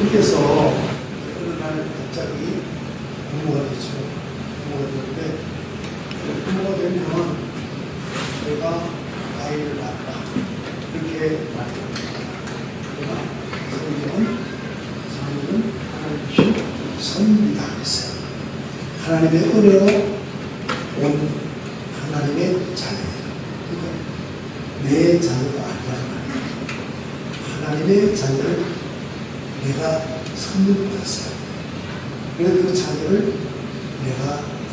여러분께서 어느 날 갑자기 부모가 되죠. 부모가 되는데 부모가 되면 내가 아이를 낳았다 이렇게 말합니다. 그러나 성경은 하나님 주신 선비다 했어요. 하나님의 은혜로 온 하나님의 자녀예요. 그러니까 내 자녀가 아니란 말이에요. 하나님의 자녀를 내가 선물을 받았어요. 그래서 그 자녀를 내가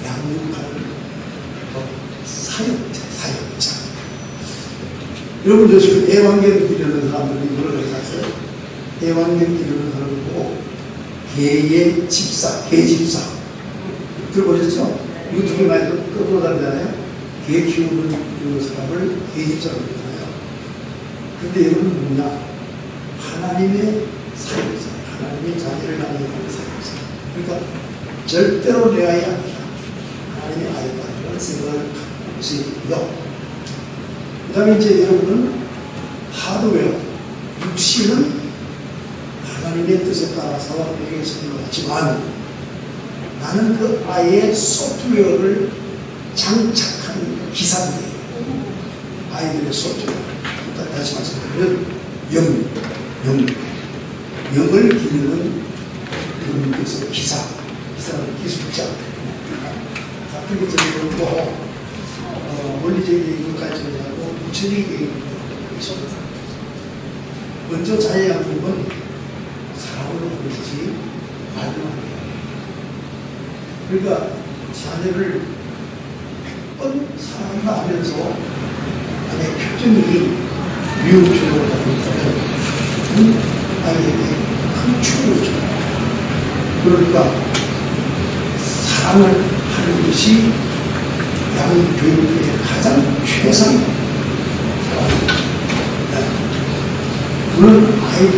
양육하는 사역자. 여러분들 지금 애완견 기르는 사람들이 뭐라고 생각하세요? 애완견 기르는 사람을 보고 개의 집사, 개집사. 들어보셨죠? 유튜브에 많이 떠돌아다니잖아요. 개 키우는 그 사람을 개집사라고 그러잖아요. 근데 여러분 뭐냐? 하나님의 사역자, 하나님의 자녀를 양육하는 사역자. 그러니까 절대로 내 아이 아니다. 하나님의 아이다. 이런 생각을 갖고 있어요. 그 다음에 이제 여러분은 하드웨어, 육신은 하나님의 뜻에 따라서 내게 생겨났지만 나는 그 아이의 소프트웨어를 장착하는 기사입니다. 아이들의 소프트웨어. 다시 말씀드리면 영을 기르는 그분께서 기사는 기술자. 그리고 저희도 원리적인 것까지 하고 구체적인 있습니다. 먼저 자녀양육은 사람으로 보이지 말로 합니다. 그러니까 자녀를 100번 사랑한다 하면서 만약에 표정이 미운 표정을 하고 있다면 아이에게 큰 충격을 줍니다. 그러니까 사랑을 하는 것이 양육교육의 가장 최상입니다. 물론 아이고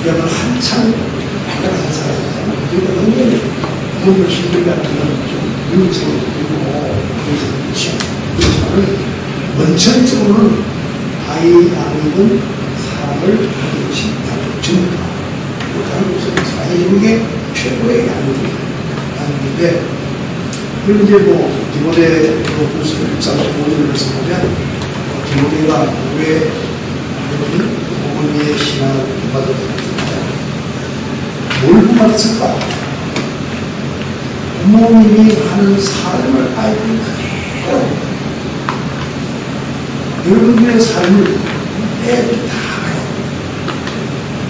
여러분 한창 발달한 사람이잖아요. 우리가 너무 부모를 힘들게 하면 좀 미움스러워 보이고 그렇지만 원천적으로는 아이 양육은 사람을 하는 것이 양육 전부다. 다른 곳에서 아이 양육의 최고의 양육인데 그리고 이제 디모데 후서 1장 5절에서 보면 디모데가 왜 어머니의 신앙을 받았을까? 뭘 받았을까? 부모님이 하는 삶을 아이들이 그대로 여러분들의 삶을 애들이 다 알아요.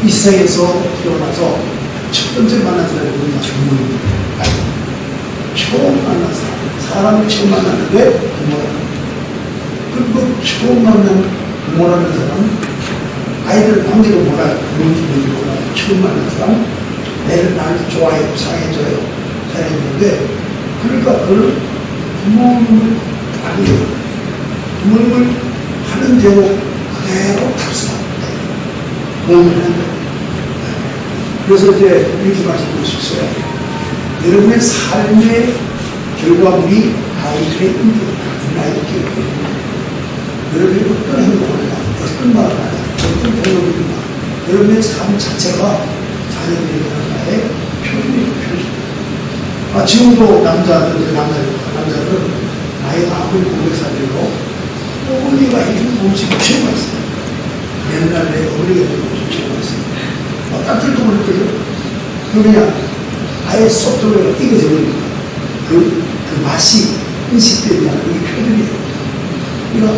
이 세상에서 태어나서 첫 번째 만난 사람이 누구냐? 부모님입니다. 처음 만난 사람을 처음 만났는데 부모라는 그리고 처음 만난 부모라는 사람은 아이들 관계도 몰라요. 누군지 몰라요. 처음 만난 사람 애를 나를 좋아해요. 사랑해줘요. 사랑해주는데 그러니까 그걸 부모님을 아니에요. 부모님을 하는 대로 그대로 답습합니다. 몸을 한다. 그래서 이제 이렇게 말씀드릴 수 있어요. 여러분의 삶의 결과물이 아이들의 인격이다. 아이들 기억입니다. 여러분이 어떤 행동을 하냐, 어떤 말을 하냐, 어떤 대우를 주냐, 여러분의 삶 자체가 자녀들에게 하는 나의 표준이에요, 표준. 지금도 남자들은 나이가 아무리 500살이고 어머니가 해준 음식을 처음 봤어요. 옛날 내 어머니가 해준 음식을 처음 봤어요. 딴줄도 모를걸요. 그러냐 아예 소프트웨어가 익어져 버립니다. 그 맛이 인식되지 않는 게 표준이에요. 그러니까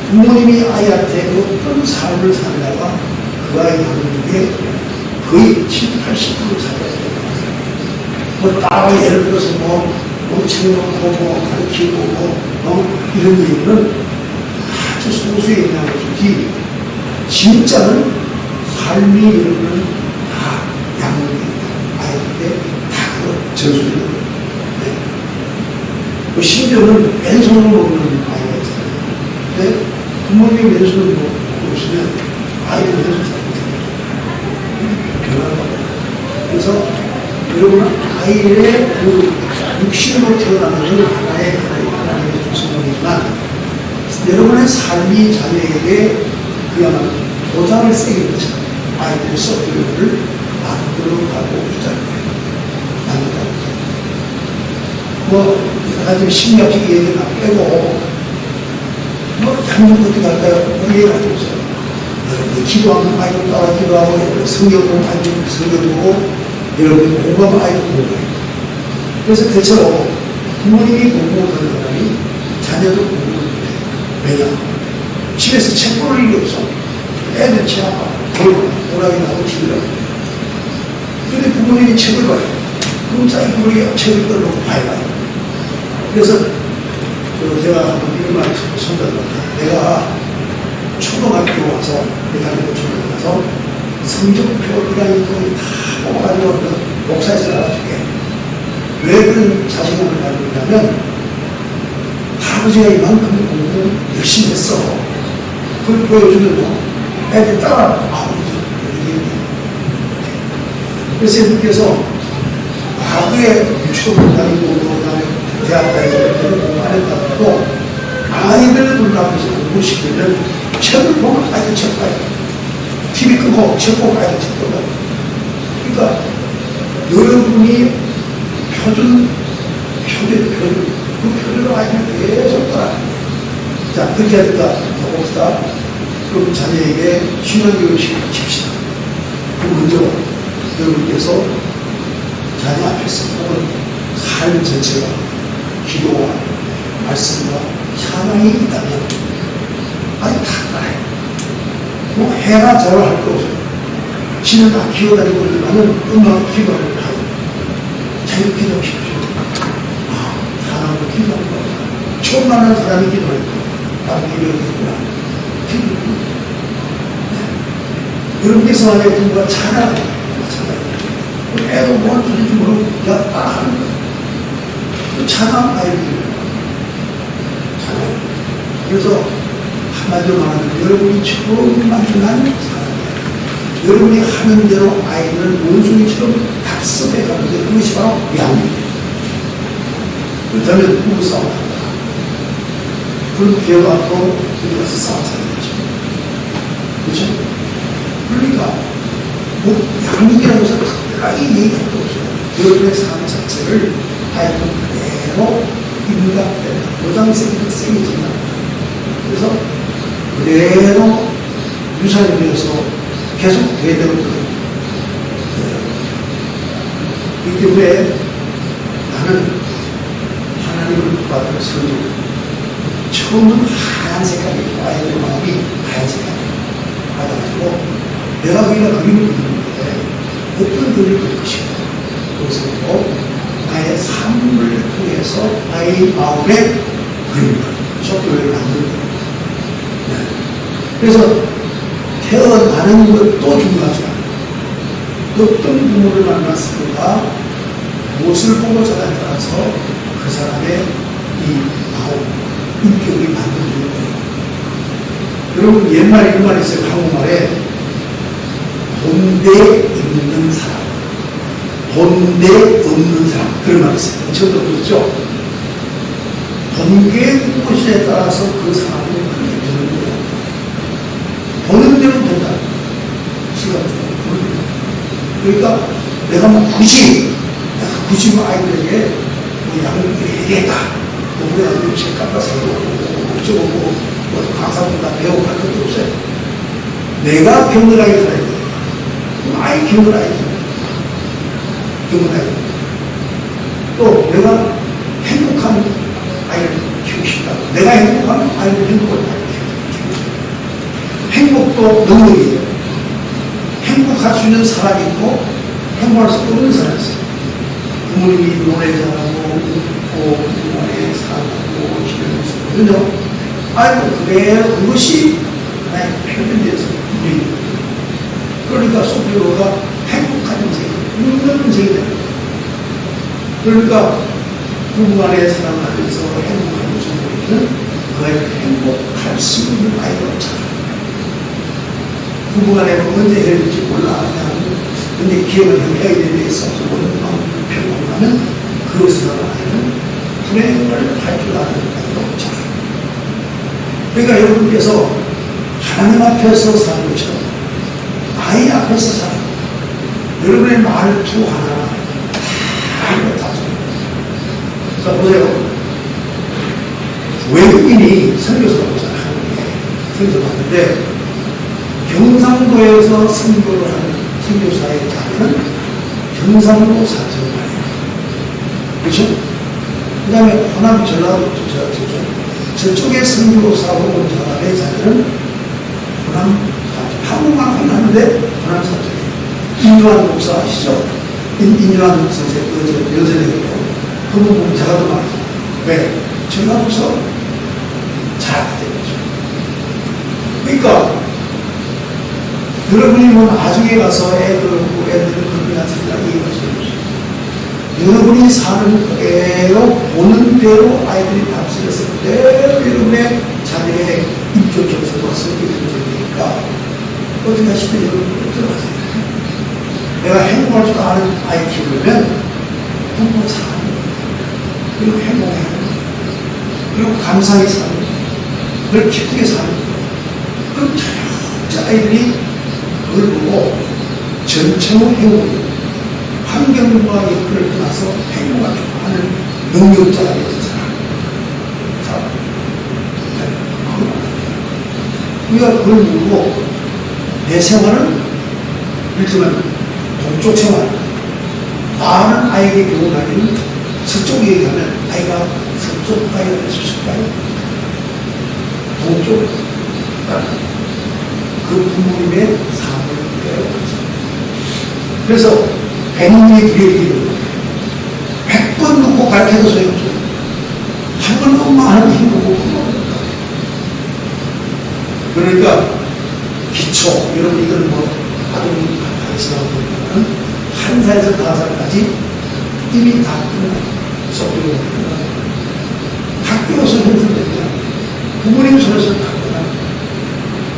부모님이 아이한테 어떤 삶을 살다가 그 아이 하는 게 거의 70, 80% 살아요. 따로 예를 들어서 챙겨놓고 가르치고 이런 얘기는 아주 소수의 영향을 주지 진짜는 삶이 여러분은 다 양육이 아이들한테 다 전수되는 거예요. 네. 심지어는 왼손으로 먹는 아이가 있어요. 근데 부모님이 왼손으로 먹고 있으면 아이는 왼손 잘 못해요. 그래서 여러분은 아이의 그 육신으로 태어나는 것은 하나님의 조성이지만 여러분의 삶이 자녀에게 그야말로 도장을 새기는 거죠. 아이들의 소프트웨어를 만들어가고 있다는 거예요. 만들어가고 있다. 뭐 여러 가지 심리학적 얘기를 빼고 뭐 다른 어떻게 할까요? 뭐 얘기할 수 없어요. 여러분이 기도하면 아이들 따라 기도하고 성경 보면 아이들 성경보고 여러분이 공부하면 아이들 공부해요. 그래서 대체로 부모님이 공부 못하는 사람이 자녀도 공부를 못해요. 왜냐? 집에서 책 보는 일이 없어. 애들 책 아파. 오락이 나고 TV를 하고. 그런데 부모님이 책을 봐요. 그럼 자기 부모님이 책을 끌고 봐요. 그래서 제가 한번 이런 말을 전달합니다. 내가 초등학교 와서, 대학교 초등학교 가서 성적표가 있고 다 뽑아가지고 목사에서 나와줄게. 왜 그런 자신감을 가지고 있냐면 할아버지가 이만큼 공부 열심히 했어. 그걸 보여주면 애들 따라 그래서 선생님께서 과거에 유치원 다니고 그다음에 대학 다니고 공부 안 했다고 아이들 불러가면서 공부시키면 책을 보면 아이들 책 봐요. TV 끄고 책 보고 아이들 책 보고. 그러니까 여러분이 그 표준으로 아이들 계속 따라. 자, 그렇게 하니까 봅시다. 그럼 자녀에게 신앙교육을 시킵시다. 먼저 여러분께서 자녀 앞에서 혹은 삶 전체가 기도와 말씀과 찬양이 있다면 아주 탁달해요. 뭐 해나 저나 할 거 없어요. 지는 다 기어다니고 있지만은 음악 기도를 하고 자유 기도하십시오. 사람도 기도하는 거야. 처음 만난 사람이 기도했고 다른 기도했구나. 여러분께서 만약에 누가 찬양을 애도 뭘 주는지 모르고 야 따라하는 거야. 그 찬양 아이들이에요. 찬양. 그래서 한마디로 말하면 여러분이 처음 만난 사람이에요. 여러분이 하는 대로 아이들은 원숭이처럼 답습해가는데 그것이 바로 양입니다. 그렇다면 부부 싸움 한다. 그럼 기회가 앞으로 들어가서 싸움 사는 거죠. 그렇죠? 그러니까 뭐 양육이라고 해서 특별하게 얘기할 거 없어요. 여러분의 삶 자체를 아이들 그대로 인간된 모장생이 생기지만 그래서 그대로 유산이 되어서 계속 대대로 이 때문에 나는 하나님을 받은 성도 처음은 하얀 색깔이고 아이들 마음이 하얀 색깔 받아가지고 내가 거기다 그림을 그리는데 어떤 그림을 그릴 것인가 그것을 보고 나의 삶을 통해서 나의 마음에 그림을 소프트웨어를 만드는 거예요. 네. 그래서 태어나는 것도 중요하지만 어떤 부모를 만났을까 무엇을 보고 자라에 따라서 그 사람의 이 마음, 인격이 만들어지는 거예요. 여러분 옛말에 이런 말이 있어요. 한국말에 본대 있는 사람, 본대 없는 사람 그런 말이 있어요. 처음 들어보셨죠? 본계의 무엇에 따라서 그 사람이 그렇게 되는 거예요. 보는 대로 된다. 시간 그러니까 내가 굳이 뭐 아이들에게 뭐 양육을 해야겠다. 뭐 우리 아이들 책 갖다 써도 어쩌고 뭐 강사보다 배우고 할 것도 없어요. 내가 경건하게 살아야 돼. 그럼 아이 경건하게 경건하게 또 내가 행복한 아이를 키우고 싶다. 내가 행복하면 아이를 행복한 아이를 키우고 싶다. 행복도 능력이에요. 행복할 수 있는 사람이 있고 행복할 수 없는 사람이 있어요. 부모님이 노래 잘하고 웃고 부모님의 사랑하고 기도해서 그죠? 아이고 그대로 그것이 나의 표현돼서 우리 그러니까 소피오가 행복한 인생, 웃는 인생이 됩니다. 그러니까 부부간의 사랑하면서 행복한 모습을 그의 행복할 수 있는 아이가 없잖아. 부부간에 언제 헤어질지 몰라. 근데 기억을 해야 되는 데 있어서 모든 마음을 표현하면 그것을 아이는 불행을 할 줄 아는 아이가 없잖아. 그러니까 여러분께서 하나님 앞에서 사는 것처럼 아이 앞에서 살아. 여러분의 말투 하나, 아이가 다 줘. 자, 보세요. 외국인이 선교사라고 생각하는데, 선교사 봤는데, 경상도에서 선교를 하는 선교사의 자리는 경상도 사정관이에요. 그렇죠? 그 다음에 호남 전라도 저쪽에 선교사 혹은 자갈의 자리는 호남 사정. 한국만 혼났는데 호남 사정이에요. 인조한 목사 아시죠? 인조한 선생, 여전히 그분 보면 제가 더 많아요. 왜? 전라도에서 잘하게 된 거죠. 그러니까 여러분이 뭐 나중에 가서 애들을 그렇게 하시니까 이해하시는 여러분이 사는 대로 보는 대로 아이들이 답습해서 그대로 여러분의 자녀의 인격적으로 왔을 때 되니까 어떻게 하시든 여러분이 들어가세요. 내가 행복할 줄 아는 아이 키우려면 부모 사는 거예요. 그리고 행복해야 돼요. 그리고 감사히 사는 거예요. 그걸 기쁘게 사는 거예요. 그럼 저 아이들이 그걸 보고 전체의 행복, 환경과 여건을 떠나서 행복을 좋아하는 능력자가 되어서 살아요. 우리가 그걸 모르고 내 생활은 일지만 동쪽 생활, 많은 아이에게 교훈하기는 서쪽 얘기하면 아이가 서쪽 아이가 될 수 있을까요? 동쪽 그 부모님의 삶을 배워가죠. 그래서 100명이 두려움이 100번 놓고 가르쳐도 소용없어요. 한 번 엄마 하는 힘 보고 그러니까 기초, 여러분 이건 뭐 아동 가르치다 보면 1살에서 5살까지 이미 다 끝나요. 속도로 끝나요. 학교에서 형성됩니다. 부모님 손에서 다 끝나요.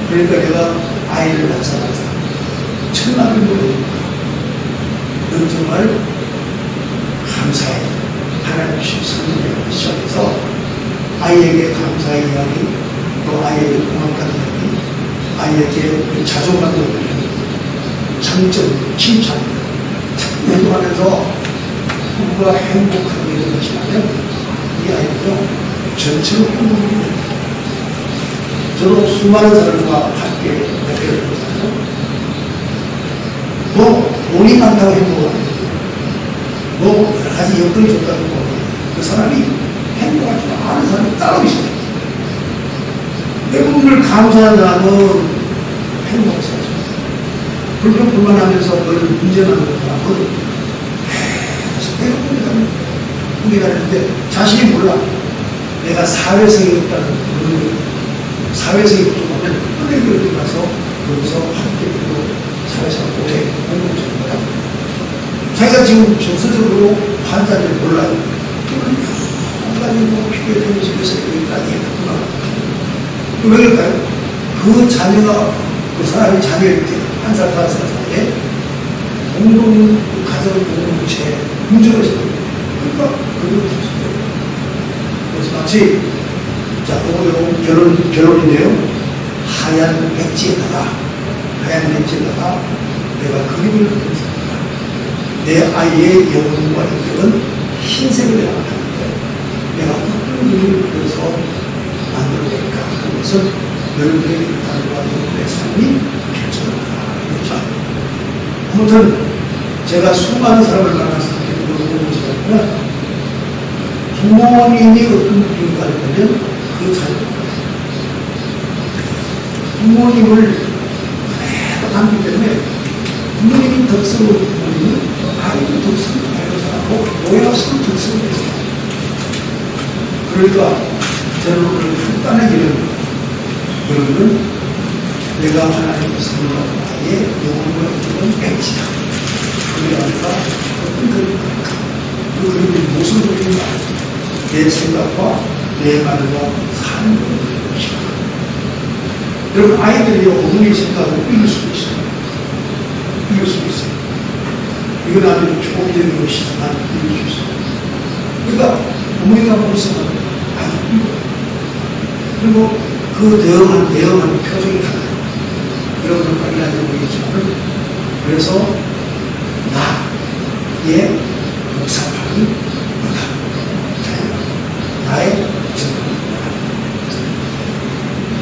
그러니까 내가 아이를 낳자마자 천만을 모르니까 넌 정말 감사해. 하나님 주신 선물을 시작해서 아이에게 감사의 이야기, 또 아이에게 고맙다는 이야기, 아이에게 자존감도 올리는 장점, 칭찬, 자꾸 해도하면서 부부가 행복하게 되는 것이라면 이 아이도 전체로 행복이 됩니다. 저도 수많은 사람과 함께 대회를 했잖아요. 뭐 돈이 많다고 행복하는 뭐 여러 가지 여건이 좋다고 그 사람이 행복할 줄 아는 사람이 따로 있어요. 외국인을 감사하는 사람은 행복하죠. 불평 불만하면서 뭘 문제만 하는 사람은 계속 우리가 하는데 자신이 몰라. 내가 사회성이 없다는 그런 사회성이 부족하면 은행교육에 가서 여기서 함께 사회생활 오래 공부해줍니다. 자기가 지금 정서적으로 환자를 몰라요. 그러면 한가지 뭐 필요해 되는 집에서 여기까지 했구나. 왜 그럴까요? 그 자녀가, 그 사람이 자녀일 때, 1살, 5살 사이에 공동, 가정 공동체 문제가 있어요. 그러니까 그걸 없어요. 그래서 마치, 자, 이거 결론인데요. 하얀 백지에다가 내가 그림을 그렸습니다. 내 아이의 영혼과 인격은 흰색을 나타나는데 내가 어떤 그림을 그려서 만들어낼까 하는 것은 여러분의 일탈과 여러분의 삶이 결정한다. 아무튼 제가 수많은 사람을 만나서 물어보면 부모님이 어떤 그림을 가르치면 그 자녀 부모님을 하기 때문에 부모님이 덕성을 부모님은 아이도 덕성을 발견하고 모양성을 덕성을 해요. 그러니까 저는 오늘 간단하게는 여러분은 내가 하나님의 선물한 아이의 영혼과 인격은 백지다. 그게 아니라 어떤 그림일까? 그 그림이 무슨 그림인가? 내 생각과 내 말과 사는 것이다. 여러분 아이들이 어머니의 생각을 읽을 수도 있어요. 읽을 수도 있어요. 이건 아주 초기적인 것이지만 읽을 수 있어요. 그러니까 어머니가 무슨 아이들 읽어요. 그리고 그 대응하는 표정이 달라요. 여러분은 확인하지 모르겠지만, 그래서 나의 목사판이 뭐다? 나의 목사판이 뭐다?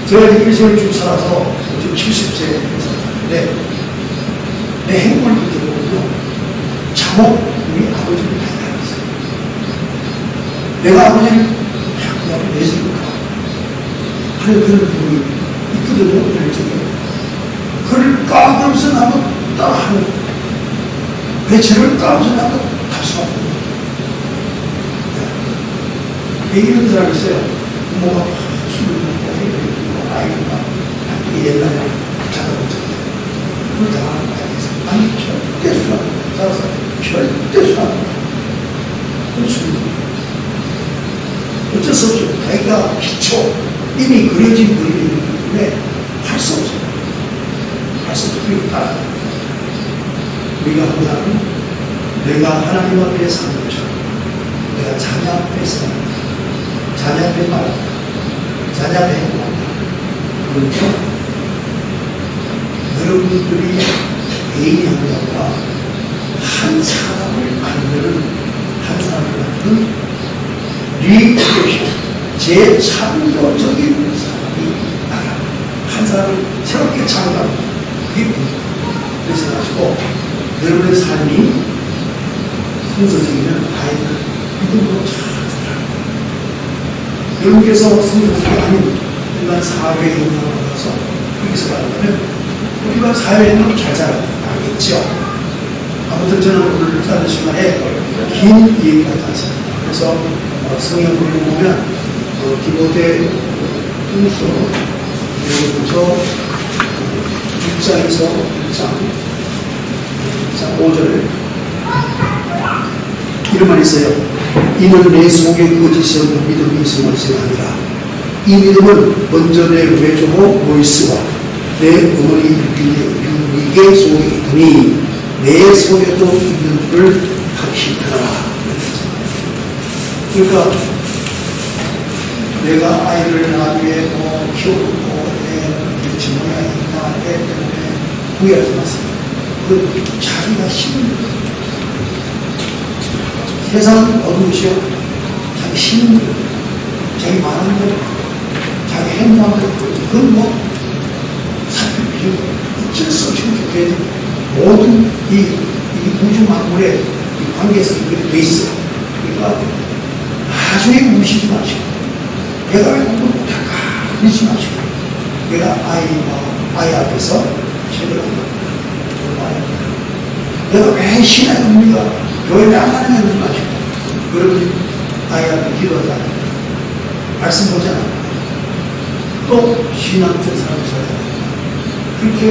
제가 이렇게 세월 쭉 살아서 지금 70세 살았는데, 내 행복을 느껴보면요, 자목 우리 아버지를 닮았어요. 내가 아버지를 그냥 내세울까 하는 그런 부분이 있거든요, 열정에. 그를 까면서 나도 따라하는, 배체를 까면서 나도 답수하는. 얘기는 사람이 있어요. 부모가 술을 먹고 해결해주고, 아이가 함께 옛날에 찾아보잖아요. 그걸 당하는 거야. 아니, 절대 술 안 먹어. 따라서 절대 술 안 먹어. 그건 술입니다. 어쩔 수 없죠. 자기가 기초, 이미 그려진 그림이기 때문에 할 수 없어요. 할 수 없어요. 그리고 따라. 우리가 항상 내가 하나님 앞에 사는 것처럼, 내가 자녀 앞에 사는 것, 자녀 앞에 말한다, 자녀 앞에 행동한다. 그렇죠? 여러분들이 개인의 행동과 한 사람을 만드는, 한 사람을 만드는 리크레이션, 제3도적인 사람이 나라. 한 사람을 새롭게 창조하는, 그게 뭐예요? 그래서 가지고 여러분의 삶이 성서적이면 아이들 믿음으로 잘 살아요. 여러분께서 성서적이 아닌 일반 사회에 영향을 받아서 그렇게 살아가면 일반 사회에 있는 잘 살아가겠죠. 아무튼 저는 오늘 짧은 시간에 긴 얘기가 나왔습니다. 그래서 성경을 보면 디모데 후서 그리고 6장에서 1장 5절 이런 말이 있어요. 이는 내 속에 거짓이 없는 믿음이 있은 것이 아니라 이 믿음은 먼저 내 외조모 모이스와 내 어머니 유리게 속에 있더니 내 속에도 있는 줄을 확신하라. 그러니까 내가 아이를 나중에 키우고 내 친구나 애 때문에 후회하지 마세요. 그 자기가 힘든 거예요. 세상은 어두우시오. 자기 힘든 거예요. 자기 말하는 거, 자기 행동하는 거, 그건 뭐 살필 필요 어쩔 수 없이 그렇게 해야 돼요. 모든 이 우주 만물의 이 관계에서 그렇게 돼 있어요. 그러니까 나중에 무시지 마시고, 내가 왜 공부 못할까? 그러지 마시고, 내가 아이 앞에서 제대로 내가 왜 신앙의 의미가 교회에 안 가느냐 그러지 마시고, 여러분 아이 앞에 기도하지 않아요. 말씀 보지 않아요. 또 신앙적 사람을 써야 돼요. 그렇게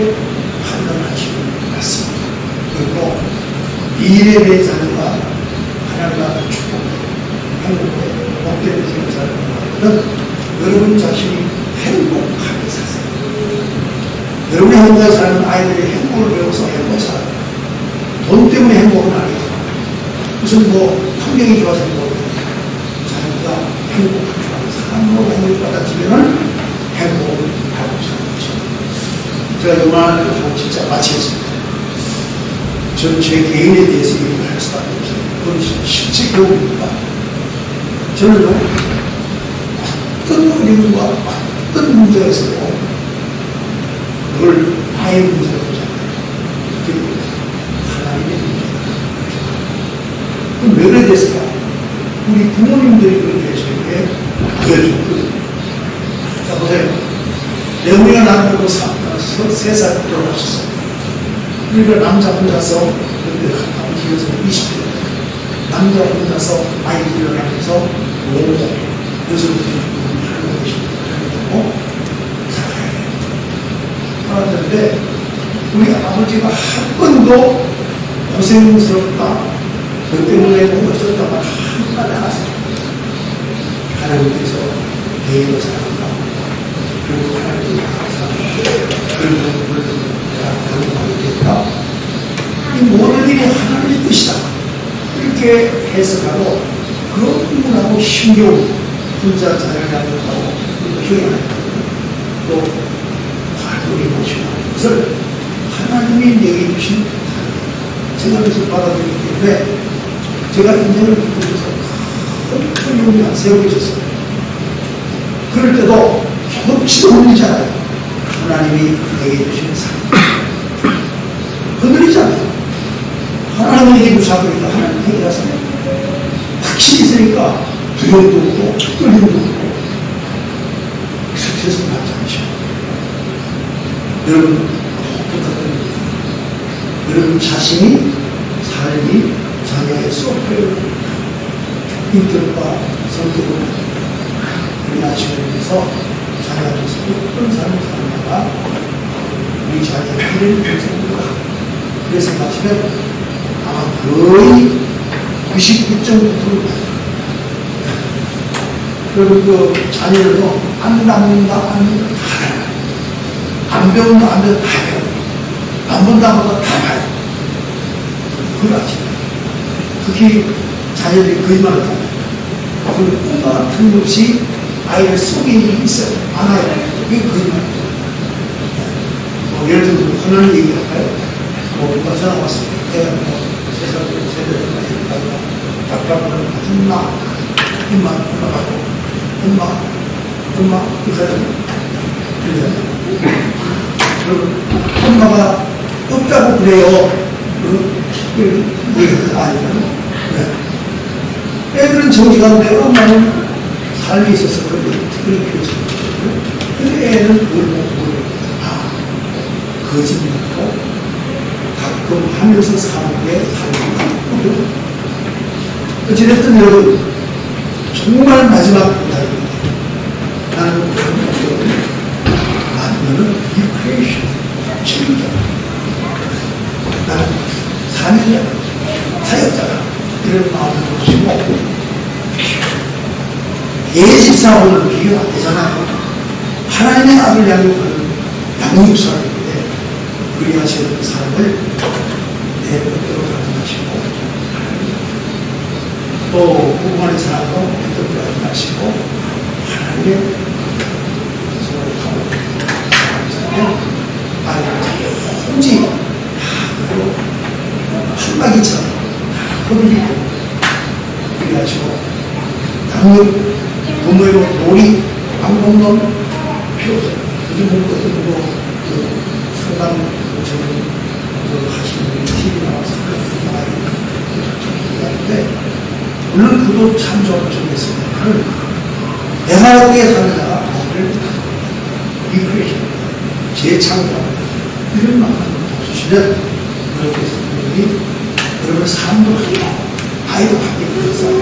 판단하시고 맞습니다. 그리고 미래의 자녀가 하나님 앞에 축복해요. 행복해, 복되는 생을 사는 것은 여러분 자신이 행복하게 사세요. 여러분이 행복하게 사는 아이들이 행복을 배워서 행복을 살아요. 돈 때문에 행복은 아니에요. 무슨 환경이 좋아서 행복을 자기가 행복을 좋아하는 사람으로 행복을 받아들이면 행복을 하고 사는 거죠. 제가 이만 진짜 마치겠습니다. 저는 제 개인에 대해서 얘기를 할 수밖에 없어요. 그건 실제 경험입니다. 저는요, 어떤 어려움과 어떤 문제가 있어도 그걸 나의 문제로 보지 않아요. 그리고 하나님의 문제다. 그럼 왜 그래 됐을까? 우리 부모님들이 그렇게 저에게 보여줬거든요. 자, 보세요. 내 어머니가 나를 보고 3살 돌아가셨어요. 그러니까 남자 혼자서 그때 기어서 20대 남자 혼자서 아이 들여가면서 노동자 여성들이 하는 것이 하고 살아야 돼요. 그런데 우리 아버지가 한 번도 고생스럽다, 그 때문에 뭔가 썼다 말 한마디 안 하세요. 하나님께서 개인을 사랑한다. 그리고 하나님이 사랑한다. 그리고 이 모든 일이 하나님의 뜻이다. 이렇게 해석하고 너무나도 신경 혼자 자녀를 낳는다고 기억을 했거든요. 또 우리 모시고 그것을 하나님이 내게 주신 제가 그것을 받아들이기 때문에 제가 인생을 부르면서 큰 용기가 세우고 있었어요. 그럴 때도 조금치도 흔들리지 않아요. 하나님이 내게 주신 삶 흔들리지 않아요. 하나님에게 무사하고 있다. 하나님에게 가서 확신이 있으니까 두려움도 없고 떨림도 없고 스트레스를 받지 않으셔. 여러분 부탁드립니다. 여러분 자신이 삶이 자녀의 소프트웨어 인격과 성격을 우리나시고 위해서 자녀들에서 어떤 삶을 살다가 우리 자녀의 미래를 결정합니다. 그래서 마치면 아마 거의 99.9% 그리고 그 자녀들도 안 낳는다, 안 배운다, 다 배워. 안 본다, 다 봐요. 그걸 아시죠? 특히 자녀들이 거짓말을 하잖아요. 그 꿈과 같은 것이 아이를 속인 일이 있어요. 안 와요. 그게 거짓말이죠. 예를 들어서 하나는 얘기할까요? 누가 전화 왔습니다. 내가 세상을 제대로 해주니까 답답하는 엄마 올라가고 엄마 이사람 그러면 엄마가 없다고 그래요. 아니면 애들은 정지가운데 엄마는 삶이 있어서 그렇게 그렇죠. 근데 애는 그걸 모르고 거짓말하고 가끔 하면서 사는 게 삶이 어찌됐든 여러분 정말 마지막 부탁입니다. 나는 너는 리크레이션 책임자 나는 사명자 사역자다 이런 마음을 보시고 예집사하고는 비교가 안 되잖아요. 하나님의 아들 양육하는 양육사람인데 그리하시는 그 사람을 내 뜻대로 가져가시고 또 부부간의 사랑도 내 뜻대로 가져가시고 하나님의 서로 가고 아이를 자기 혼지 그리고 한마디처럼 흐르리고 그리하시고 양육 부모의 놀이 방법론 필요 없어요. 요즘 그 상담 하시는 분이 TV 나와서 그런 아이 얘기하는데 물론 그도 참 좋은 점이 있습니다만 내가 어떻게 사느냐 오늘 리크레이션 재창조합니다. 이런 마음을 주시면 그렇게 성령이 여러분의 삶도 바뀌고 아이도 바뀌고 있어요.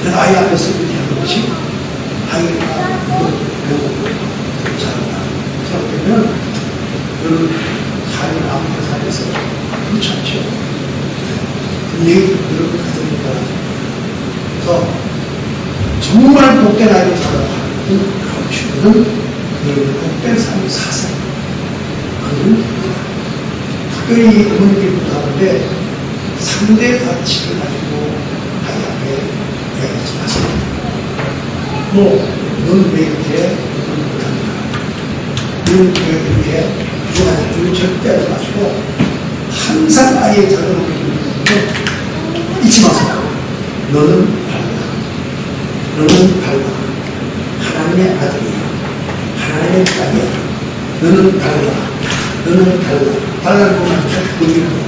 내가 아이 앞에서 이렇게 하는 것이 아이가 배우고 잘한다. 그러면 여러분 삶을 아무리 살면서 그렇지 않죠. 분명히 여러분 가정입니다. 그래서 정말 복된 아이를 살아가는 가르치는 여러분 복된 삶을 사세요. 그는 특별히 어머니들이 부탁하는데 상대 가치를 가지고 아이 앞에 얘기하지 마세요. 넌 왜 이렇게 못합니까? 넌 왜 이렇게 부족하냐? 이걸 절대 하지 마시고 항상 아이의 자녀를 보여주는데 잊지 마세요. 너는 밝다. 너는 밝다. 하나님의 아들이야. 하나님의 딸이야. 너는 달라. 너는 달라. 달라는 것만 보이는 거야.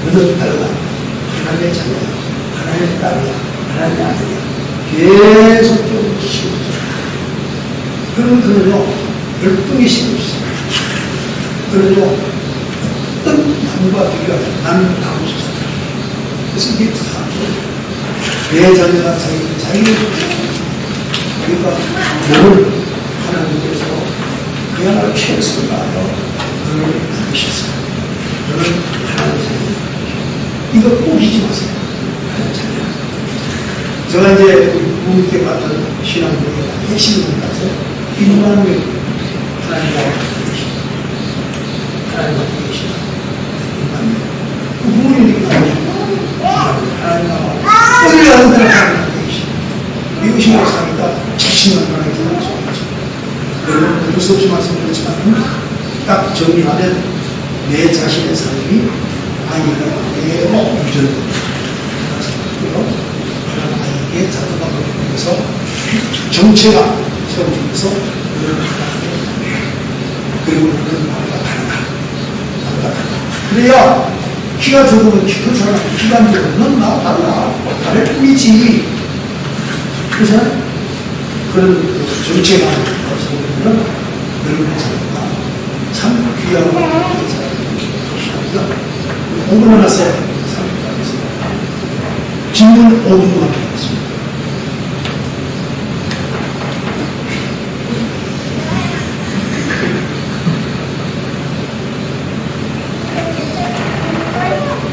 너는 달라. 하나님의 자녀야. 하나님의 딸이야. 하나님의 아들이야. 계속적으로 시켜주세요. 그러면 그는요, 열등히 시켜주세요. 그래도 어떤 나무가 비교하죠. 나는 나무 주세요. 그래서 이게 참 내 자녀가 자기를 그러니까 너를 하나님께서 그야말로 최선을 다하여 그를 낳으셨어요. 너는 하나님의 자녀. 이거 꼭 잊지 마세요. 하나님의 자녀. 제가 이제 부모님께 받은 신앙교의 핵심을 가서 인간을 하나님과 계십니다. 하나님과 계십니다. 인간을 부모님들이 하나님과 어디를 가는 데는 하나님과 계십니다. 이것이 역사니까 자신만만하게 생각할 수 있죠. 여러분 어쩔 수 없이 말씀드렸지만 딱 정리하면 내 자신의 삶이 아이가 매우 유전입니다. 그런 아이에게 자동화를 통해서 정체가 세워지면서 그리고 그런 나이가 다르다. 그래야 키가 적으면 키 큰 사람, 키가 안 적으면 넌 나와 달라. 다를 뿐이지. 그래서 그런 정체가 세워지면 넓은 사람과 참 귀하고 그런 사람이 5분을 하세요. 질문 5분만 하겠습니다.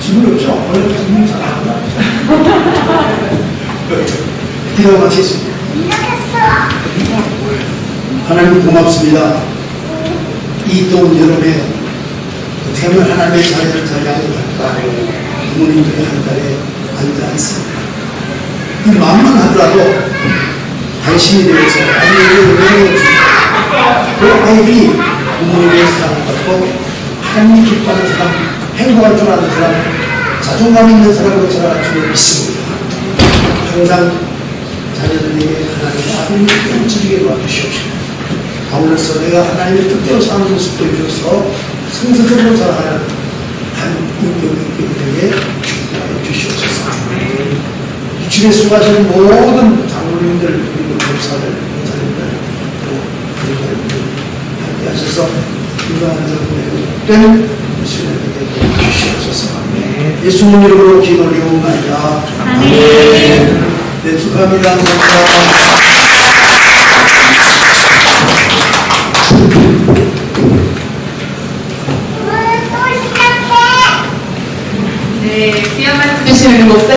질문이 없죠? 원래 질문 잘 안 하나? 기도 마치겠습니다. 하나님 고맙습니다. 이 더운 여름에 태어난 하나님의 자녀를 잘 양육할까 부모님들의 한 달에 앉아 있습니다. 이 마음만 하더라도 당신이 되어서 아이들을 외워줍니다. 그 아이들이 부모님의 사랑을 받고 하나님이 기뻐하는 사람, 행복할 줄 아는 사람, 자존감 있는 사람으로 자라갈 줄 믿습니다. 항상 자녀들에게 하나님의 아들을 깨우치게 도와주시옵시고 아울러서 내가 하나님의 뜻대로 사는 모습 보여줘서 성서적으로 살아가는 한 인격 인격들에게 축복하여 주시옵소서. 주에 수고하시는 모든 장로님들 그리고 교사들, 자녀들 또 교사님들 함께 하셔서 건강한 자분의 시간에게 주시옵소서. 예수님 이름으로 기도 올리옵나이다. 아멘. 네, 축하합니다. 네, 귀한 말씀 주시는 목사